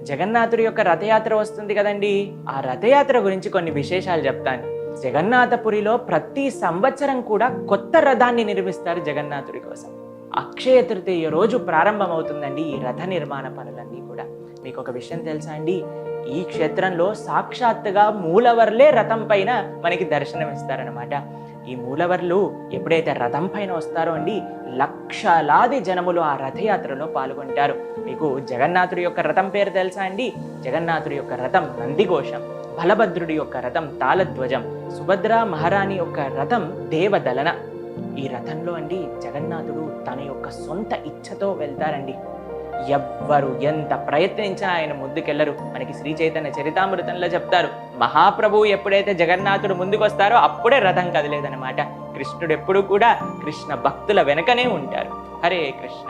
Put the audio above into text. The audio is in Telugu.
జగన్నాథుడి యొక్క రథయాత్ర వస్తుంది కదండి. ఆ రథయాత్ర గురించి కొన్ని విశేషాలు చెప్తాను. జగన్నాథపురిలో ప్రతి సంవత్సరం కూడా కొత్త రథాన్ని నిర్మిస్తారు జగన్నాథుడి కోసం. అక్షయ తృతీయ రోజు ప్రారంభమవుతుందండి ఈ రథ నిర్మాణ పనులన్నీ కూడా. మీకు ఒక విషయం తెలుసా అండి, ఈ క్షేత్రంలో సాక్షాత్తుగా మూలవర్లే రథం పైన మనకి దర్శనమిస్తారనమాట. ఈ మూలవర్లు ఎప్పుడైతే రథం పైన వస్తారో అండి, లక్షలాది జనములు ఆ రథయాత్రలో పాల్గొంటారు. మీకు జగన్నాథుడి యొక్క రథం పేరు తెలుసా అండి? జగన్నాథుడి యొక్క రథం నందిఘోషం, బలభద్రుడి యొక్క రథం తాళధ్వజం, సుభద్ర మహారాణి యొక్క రథం దేవదలన. ఈ రథంలో అండి జగన్నాథుడు తన యొక్క సొంత ఇచ్ఛతో వెళ్తారండి. ఎవ్వరు ఎంత ప్రయత్నించినా ఆయన ముందుకెళ్లరు. మనకి శ్రీ చైతన్య చరితామృతంలో చెప్తారు, మహాప్రభువు ఎప్పుడైతే జగన్నాథుడు ముందుకొస్తారో అప్పుడే రథం కదిలేదనమాట. కృష్ణుడు ఎప్పుడు కూడా కృష్ణ భక్తుల వెనకనే ఉంటారు. హరే కృష్ణ.